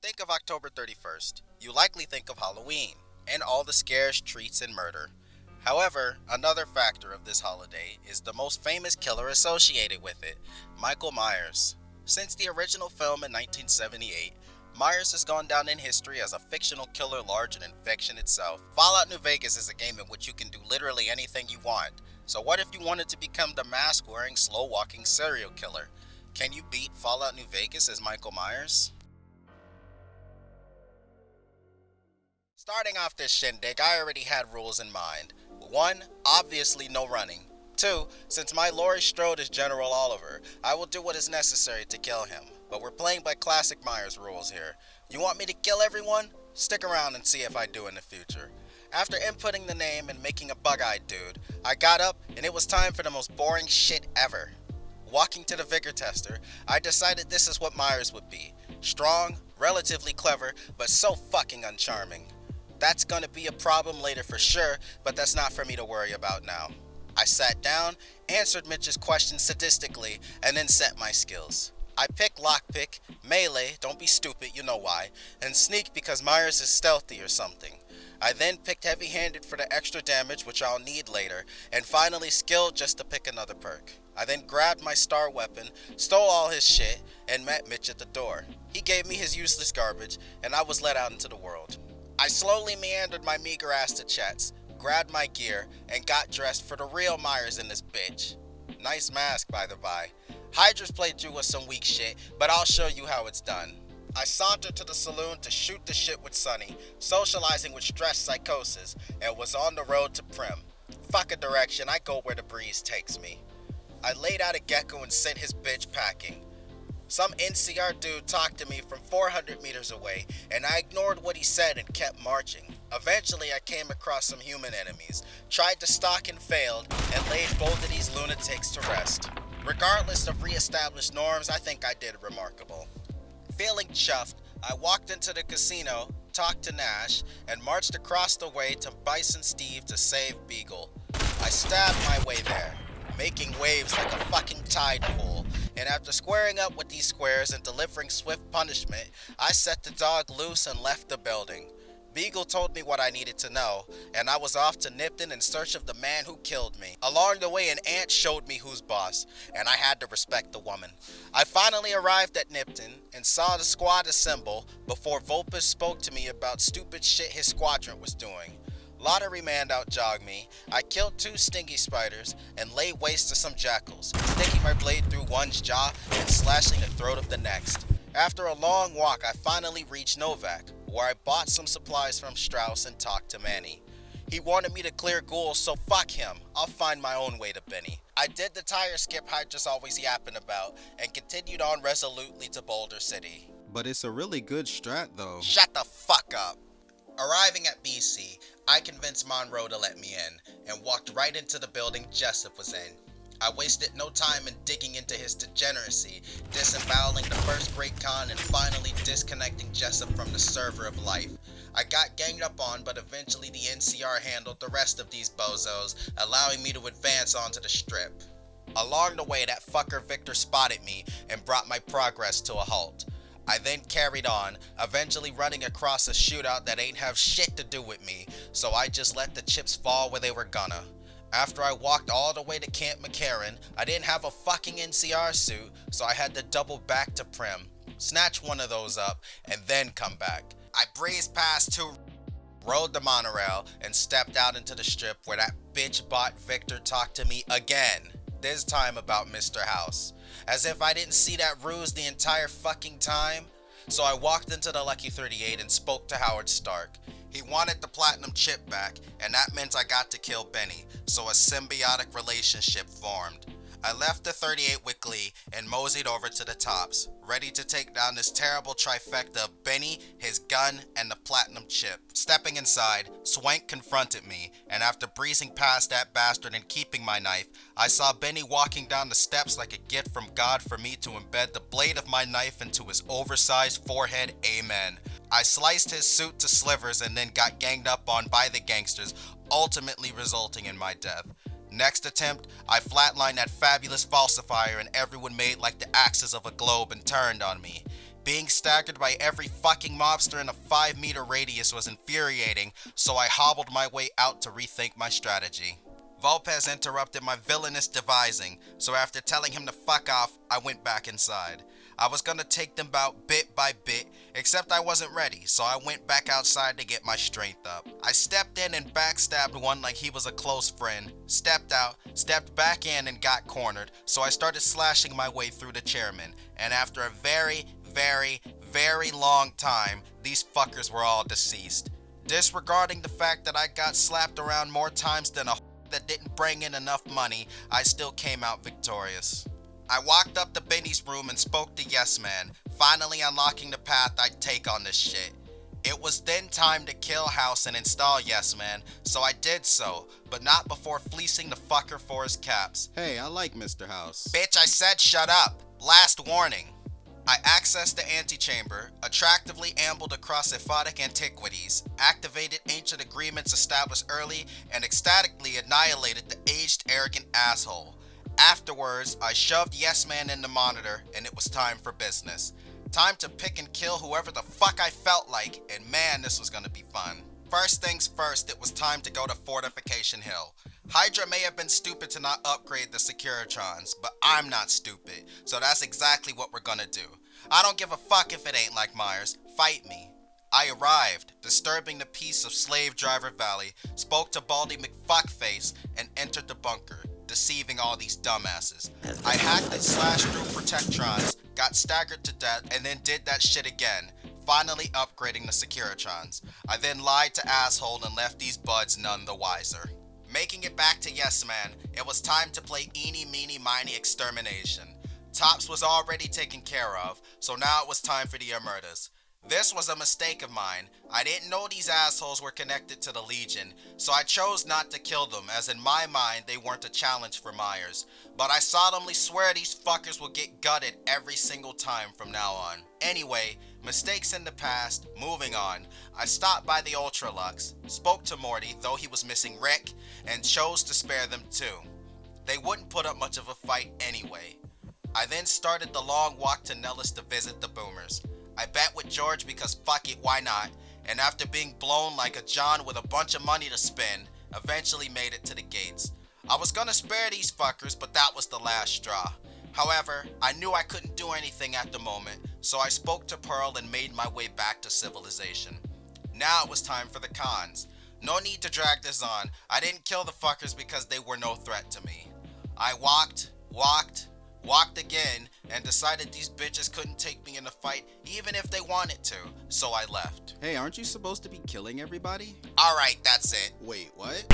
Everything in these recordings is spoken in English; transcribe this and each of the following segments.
think of October 31st, you likely think of Halloween and all the scares, treats, and murder. However, another factor of this holiday is the most famous killer associated with it, Michael Myers. Since the original film in 1978, Myers has gone down in history as a fictional killer larger than fiction itself. Fallout New Vegas is a game in which you can do literally anything you want. So what if you wanted to become the mask-wearing, slow-walking serial killer? Can you beat Fallout New Vegas as Michael Myers? Starting off this shindig, I already had rules in mind. 1. Obviously no running. 2. Since my Laurie Strode is General Oliver, I will do what is necessary to kill him. But we're playing by classic Myers rules here. You want me to kill everyone? Stick around and see if I do in the future. After inputting the name and making a bug-eyed dude, I got up and it was time for the most boring shit ever. Walking to the vigor tester, I decided this is what Myers would be. Strong, relatively clever, but so fucking uncharming. That's gonna be a problem later for sure, but that's not for me to worry about now. I sat down, answered Mitch's questions sadistically, and then set my skills. I pick lockpick, melee, don't be stupid, you know why, and sneak because Myers is stealthy or something. I then picked heavy-handed for the extra damage, which I'll need later, and finally skilled just to pick another perk. I then grabbed my star weapon, stole all his shit, and met Mitch at the door. He gave me his useless garbage, and I was let out into the world. I slowly meandered my meager ass to Chet's, grabbed my gear, and got dressed for the real Myers in this bitch. Nice mask, by the by. Hydra's playthrough was some weak shit, but I'll show you how it's done. I sauntered to the saloon to shoot the shit with Sonny, socializing with stress psychosis, and was on the road to Prim. Fuck a direction, I go where the breeze takes me. I laid out a gecko and sent his bitch packing. Some NCR dude talked to me from 400 meters away, and I ignored what he said and kept marching. Eventually, I came across some human enemies, tried to stalk and failed, and laid both of these lunatics to rest. Regardless of re-established norms, I think I did remarkable. Feeling chuffed, I walked into the casino, talked to Nash, and marched across the way to Bison Steve to save Beagle. I stabbed my way there, making waves like a fucking tide pool, and after squaring up with these squares and delivering swift punishment, I set the dog loose and left the building. Beagle told me what I needed to know, and I was off to Nipton in search of the man who killed me. Along the way, an ant showed me who's boss, and I had to respect the woman. I finally arrived at Nipton and saw the squad assemble before Volpus spoke to me about stupid shit his squadron was doing. Lottery man outjogged me. I killed 2 stingy spiders and laid waste to some jackals, sticking my blade through one's jaw and slashing the throat of the next. After a long walk, I finally reached Novak, where I bought some supplies from Strauss and talked to Manny. He wanted me to clear ghouls, so fuck him. I'll find my own way to Benny. I did the tire skip Hydra's always yapping about and continued on resolutely to Boulder City. But it's a really good strat though. Shut the fuck up. Arriving at BC, I convinced Monroe to let me in, and walked right into the building Jessup was in. I wasted no time in digging into his degeneracy, disemboweling the first Great Khan and finally disconnecting Jessup from the server of life. I got ganged up on, but eventually the NCR handled the rest of these bozos, allowing me to advance onto the strip. Along the way, that fucker Victor spotted me and brought my progress to a halt. I then carried on, eventually running across a shootout that ain't have shit to do with me, so I just let the chips fall where they were gonna. After I walked all the way to Camp McCarran, I didn't have a fucking NCR suit, so I had to double back to Prim, snatch one of those up, and then come back. I breezed past 2, rode the monorail, and stepped out into the strip where that bitch bot Victor talked to me again, this time about Mr. House. As if I didn't see that ruse the entire fucking time. So I walked into the Lucky 38 and spoke to Howard Stark. He wanted the platinum chip back, and that meant I got to kill Benny, so a symbiotic relationship formed. I left the 38 with Glee and moseyed over to the tops, ready to take down this terrible trifecta of Benny, his gun, and the platinum chip. Stepping inside, Swank confronted me, and after breezing past that bastard and keeping my knife, I saw Benny walking down the steps like a gift from God for me to embed the blade of my knife into his oversized forehead, amen. I sliced his suit to slivers and then got ganged up on by the gangsters, ultimately resulting in my death. Next attempt, I flatlined that fabulous falsifier and everyone made like the axis of a globe and turned on me. Being staggered by every fucking mobster in a 5-meter radius was infuriating, so I hobbled my way out to rethink my strategy. Volpez interrupted my villainous devising, so after telling him to fuck off, I went back inside. I was gonna take them out bit by bit, except I wasn't ready, so I went back outside to get my strength up. I stepped in and backstabbed one like he was a close friend, stepped out, stepped back in and got cornered, so I started slashing my way through the chairman, and after a very long time, these fuckers were all deceased. Disregarding the fact that I got slapped around more times than a that didn't bring in enough money, I still came out victorious. I walked up to Benny's room and spoke to Yes Man, finally unlocking the path I'd take on this shit. It was then time to kill House and install Yes Man, so I did so, but not before fleecing the fucker for his caps. Hey, I like Mr. House. Bitch, I said shut up. Last warning. I accessed the antechamber, attractively ambled across aphotic antiquities, activated ancient agreements established early, and ecstatically annihilated the aged, arrogant asshole. Afterwards, I shoved Yes Man in the monitor, and it was time for business. Time to pick and kill whoever the fuck I felt like, and man, this was gonna be fun. First things first, it was time to go to Fortification Hill. Hydra may have been stupid to not upgrade the Securitrons, but I'm not stupid, so that's exactly what we're gonna do. I don't give a fuck if it ain't like Myers. Fight me. I arrived, disturbing the peace of Slave Driver Valley, spoke to Baldy McFuckface, and entered the bunker, deceiving all these dumbasses. I hacked and slashed through Protectrons, got staggered to death, and then did that shit again, finally upgrading the Securitrons. I then lied to Asshole and left these buds none the wiser. Making it back to Yes Man, it was time to play Eeny Meeny Miny Extermination. Tops was already taken care of, so now it was time for the Emertas. This was a mistake of mine. I didn't know these assholes were connected to the Legion, so I chose not to kill them, as in my mind they weren't a challenge for Myers. But I solemnly swear these fuckers will get gutted every single time from now on. Anyway, mistakes in the past, moving on. I stopped by the Ultralux, spoke to Morty, though he was missing Rick, and chose to spare them too. They wouldn't put up much of a fight anyway. I then started the long walk to Nellis to visit the Boomers. I bet with George because fuck it, why not? And after being blown like a John with a bunch of money to spend, eventually made it to the gates. I was gonna spare these fuckers, but that was the last straw. However, I knew I couldn't do anything at the moment, so I spoke to Pearl and made my way back to civilization. Now it was time for the cons. No need to drag this on. I didn't kill the fuckers because they were no threat to me. I walked again, and decided these bitches couldn't take me in a fight even if they wanted to, so I left. Hey, aren't you supposed to be killing everybody? Alright, that's it. Wait, what?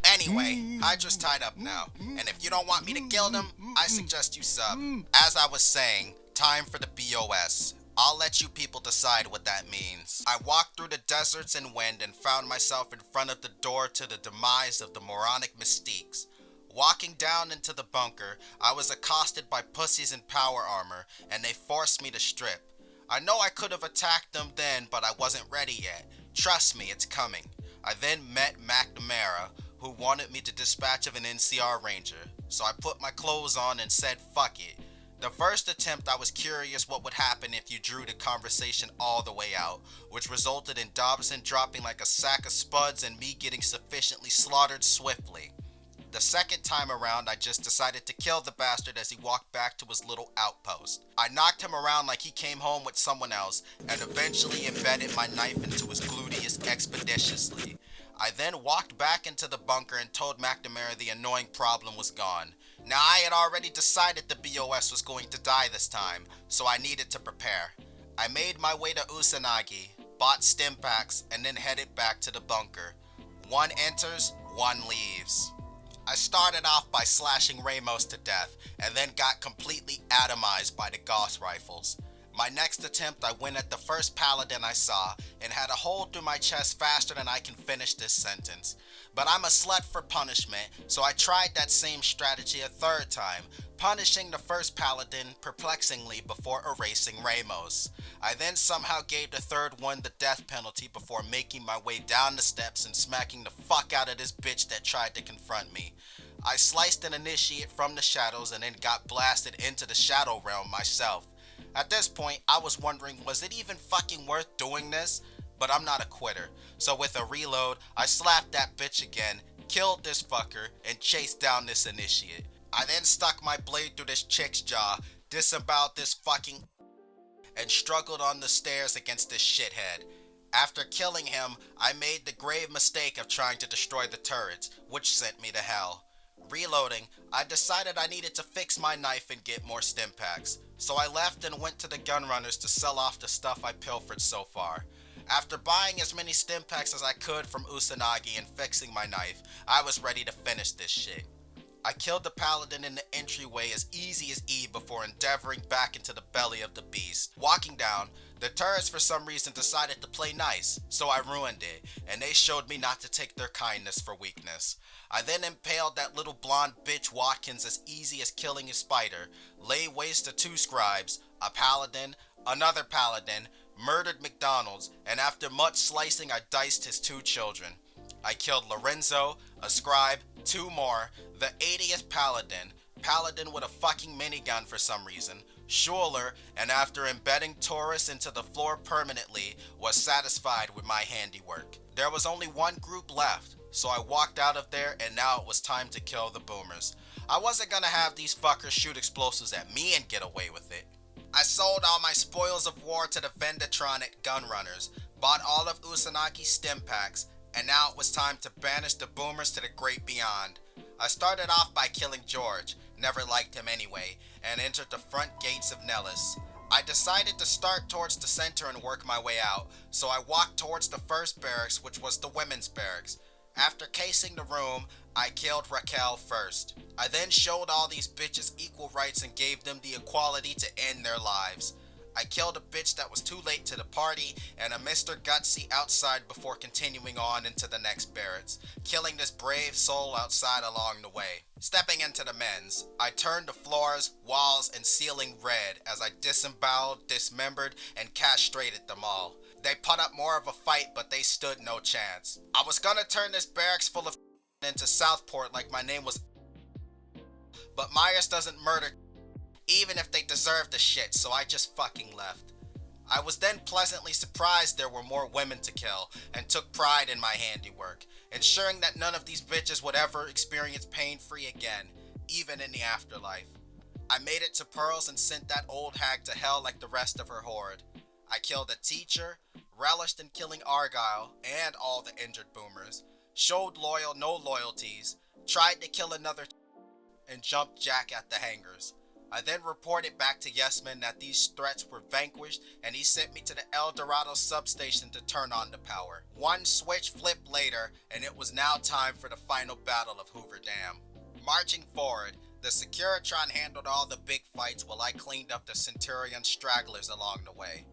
Anyway, Hydra's tied up now, and if you don't want me to kill them, I suggest you sub. As I was saying, time for the BOS. I'll let you people decide what that means. I walked through the deserts and wind and found myself in front of the door to the demise of the moronic Mystiques. Walking down into the bunker, I was accosted by pussies in power armor, and they forced me to strip. I know I could have attacked them then, but I wasn't ready yet. Trust me, it's coming. I then met Chimera, who wanted me to dispatch of an NCR ranger, so I put my clothes on and said fuck it. The first attempt I was curious what would happen if you drew the conversation all the way out, which resulted in Dobson dropping like a sack of spuds and me getting sufficiently slaughtered swiftly. The second time around, I just decided to kill the bastard as he walked back to his little outpost. I knocked him around like he came home with someone else, and eventually embedded my knife into his gluteus expeditiously. I then walked back into the bunker and told McNamara the annoying problem was gone. Now I had already decided the BOS was going to die this time, so I needed to prepare. I made my way to Usanagi, bought stim packs, and then headed back to the bunker. One enters, one leaves. I started off by slashing Ramos to death, and then got completely atomized by the Gauss rifles. My next attempt, I went at the first paladin I saw, and had a hole through my chest faster than I can finish this sentence. But I'm a slut for punishment, so I tried that same strategy a third time, punishing the first paladin perplexingly before erasing Ramos. I then somehow gave the third one the death penalty before making my way down the steps and smacking the fuck out of this bitch that tried to confront me. I sliced an initiate from the shadows and then got blasted into the shadow realm myself. At this point, I was wondering, was it even fucking worth doing this? But I'm not a quitter. So with a reload, I slapped that bitch again, killed this fucker, and chased down this initiate. I then stuck my blade through this chick's jaw, disemboweled this fucking and struggled on the stairs against this shithead. After killing him, I made the grave mistake of trying to destroy the turrets, which sent me to hell. Reloading, I decided I needed to fix my knife and get more stim packs, so I left and went to the gun runners to sell off the stuff I pilfered so far. After buying as many stim packs as I could from Usanagi and fixing my knife, I was ready to finish this shit. I killed the paladin in the entryway as easy as E before endeavoring back into the belly of the beast. Walking down, the turrets for some reason decided to play nice, so I ruined it, and they showed me not to take their kindness for weakness. I then impaled that little blonde bitch Watkins as easy as killing a spider, laid waste to 2 scribes, a paladin, another paladin, murdered McDonald's, and after much slicing I diced his 2 children. I killed Lorenzo, a scribe, 2 more, the 80th paladin with a fucking minigun for some reason, Schuler, and after embedding Taurus into the floor permanently, was satisfied with my handiwork. There was only one group left, so I walked out of there and now it was time to kill the boomers. I wasn't gonna have these fuckers shoot explosives at me and get away with it. I sold all my spoils of war to the Vendatronic gun runners, bought all of Usanagi's stim packs, and now it was time to banish the boomers to the great beyond. I started off by killing George, never liked him anyway, and entered the front gates of Nellis. I decided to start towards the center and work my way out, so I walked towards the first barracks, which was the women's barracks. After casing the room, I killed Raquel first. I then showed all these bitches equal rights and gave them the equality to end their lives. I killed a bitch that was too late to the party and a Mr. Gutsy outside before continuing on into the next barracks, killing this brave soul outside along the way. Stepping into the men's, I turned the floors, walls, and ceiling red as I disemboweled, dismembered, and castrated them all. They put up more of a fight, but they stood no chance. I was gonna turn this barracks full of into Southport like my name was, but Myers doesn't murder even if they deserve the shit, so I just fucking left. I was then pleasantly surprised there were more women to kill, and took pride in my handiwork, ensuring that none of these bitches would ever experience pain-free again, even in the afterlife. I made it to Pearls and sent that old hag to hell like the rest of her horde. I killed a teacher, relished in killing Argyle and all the injured boomers, showed no loyalties, tried to kill another and jumped Jack at the hangars. I then reported back to Yesman that these threats were vanquished and he sent me to the El Dorado substation to turn on the power. One switch flipped later and it was now time for the final battle of Hoover Dam. Marching forward, the Securitron handled all the big fights while I cleaned up the Centurion stragglers along the way.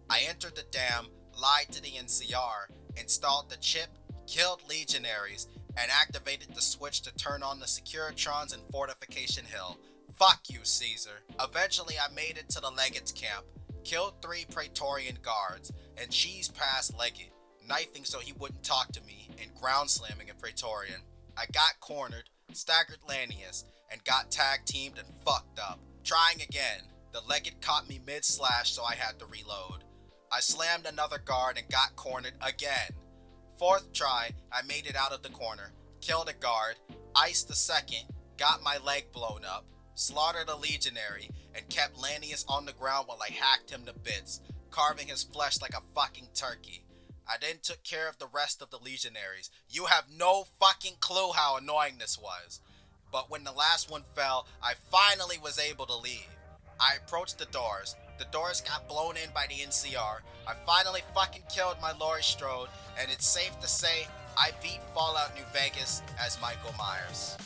I entered the dam, lied to the NCR, installed the chip, killed legionaries, and activated the switch to turn on the Securitrons in Fortification Hill. Fuck you, Caesar. Eventually I made it to the Legate's camp, killed 3 Praetorian guards, and cheesed past Legate, knifing so he wouldn't talk to me, and ground slamming a Praetorian. I got cornered, staggered Lanius, and got tag teamed and fucked up. Trying again, the Legate caught me mid-slash so I had to reload. I slammed another guard and got cornered again. 4th try, I made it out of the corner, killed a guard, iced the second, got my leg blown up, slaughtered a legionary, and kept Lanius on the ground while I hacked him to bits, carving his flesh like a fucking turkey. I then took care of the rest of the legionaries. You have no fucking clue how annoying this was. But when the last one fell, I finally was able to leave. I approached the doors. The doors got blown in by the NCR. I finally fucking killed my Laurie Strode, and it's safe to say I beat Fallout New Vegas as Michael Myers.